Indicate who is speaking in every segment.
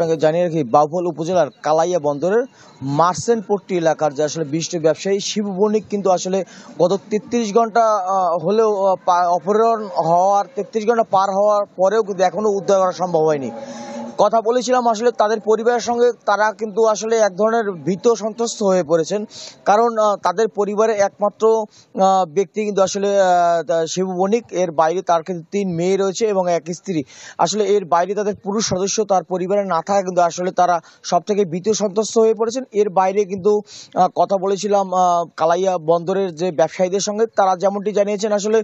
Speaker 1: আপনাকে জানিয়ে রাখি, বাউফল উপজেলার কালাইয়া বন্দরের মার্চেন্ট পট্টি এলাকার যে আসলে বিশিষ্ট ব্যবসায়ী শিবু বণিক কিন্তু আসলে গত 33 ঘন্টা হলেও অপহরণ হওয়ার 33 ঘন্টা পার হওয়ার পরেও কিন্তু এখনো উদ্ধার করা সম্ভব হয়নি। কথা বলেছিলাম আসলে তাদের পরিবারের সঙ্গে, তারা কিন্তু আসলে এক ধরনের ভীত সন্ত্রস্ত হয়ে পড়েছেন, কারণ তাদের পরিবারের একমাত্র ব্যক্তি কিন্তু আসলে শিবু বণিক। এর বাইরে তার কিন্তু 3 মেয়ে রয়েছে এবং এক স্ত্রী। আসলে এর বাইরে তাদের পুরুষ সদস্য তার পরিবারে না থাকা কিন্তু আসলে তারা সব থেকে ভীত সন্ত্রস্ত হয়ে পড়েছেন। এর বাইরে কিন্তু কথা বলেছিলাম কালাইয়া বন্দরের যে ব্যবসায়ীদের সঙ্গে, তারা যেমনটি জানিয়েছেন আসলে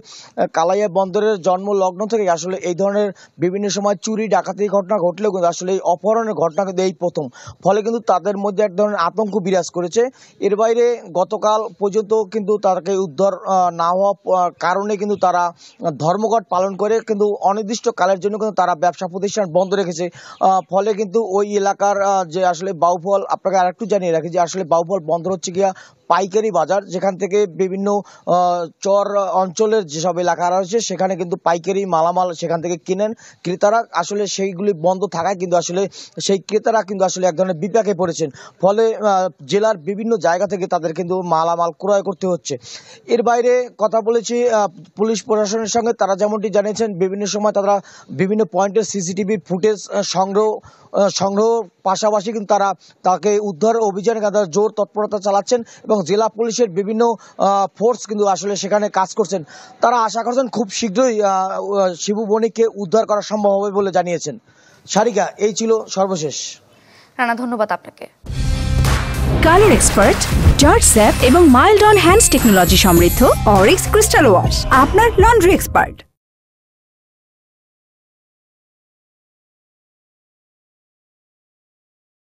Speaker 1: কালাইয়া বন্দরের জন্ম লগ্ন থেকে আসলে এই ধরনের বিভিন্ন সময় চুরি ডাকাতির ঘটনা ঘটলেও কিন্তু আসলে এই অপহরণের ঘটনা কিন্তু এই প্রথম। ফলে কিন্তু তাদের মধ্যে এক ধরনের আতঙ্ক বিরাজ করেছে। এর বাইরে গতকাল পর্যন্ত কিন্তু তাকে উদ্ধার না হওয়ার কারণে কিন্তু তারা ধর্মঘট পালন করে কিন্তু অনির্দিষ্ট কালের জন্য কিন্তু তারা ব্যবসা প্রতিষ্ঠান বন্ধ রেখেছে। ফলে কিন্তু ওই এলাকার যে আসলে বাউফল, আপনাকে আরেকটু জানিয়ে রাখি যে আসলে বাউফল বন্দর হচ্ছে গিয়া পাইকারি বাজার, যেখান থেকে বিভিন্ন চর অঞ্চলের যেসব এলাকা রয়েছে সেখানে কিন্তু পাইকারি মালামাল সেখান থেকে কিনেন ক্রেতারা। আসলে সেইগুলি বন্ধ থাকায় কিন্তু আসলে সেই ক্রেতারা কিন্তু আসলে এক ধরনের বিপাকে পড়েছেন। ফলে জেলার বিভিন্ন জায়গা থেকে তাদের কিন্তু মালামাল ক্রয় করতে হচ্ছে। এর বাইরে কথা বলেছি পুলিশ প্রশাসনের সঙ্গে, তারা যেমনটি জানিয়েছেন বিভিন্ন সময় তারা বিভিন্ন পয়েন্টের সিসিটিভির ফুটেজ সংগ্রহ পাশাপাশি কিন্তু তারা তাকে উদ্ধার অভিযানে জোর তৎপরতা চালাচ্ছেন এবং জেলা পুলিশের বিভিন্ন ফোর্স কিন্তু আসলে সেখানে কাজ করছেন। তারা আশা করছেন খুব শীঘ্রই শিবু বণিককে উদ্ধার করা সম্ভব হবে বলে জানিয়েছেন। সারিকা, এই ছিল সর্বশেষ।
Speaker 2: রানা, ধন্যবাদ আপনাকে।
Speaker 3: কালার এক্সপার্ট, জর্জ স্যাপ এবং মাইল্ড অন হ্যান্ডস টেকনোলজি সমৃদ্ধ অরিক্স ক্রিস্টাল ওয়াশ আপনার লন্ড্রি এক্সপার্ট।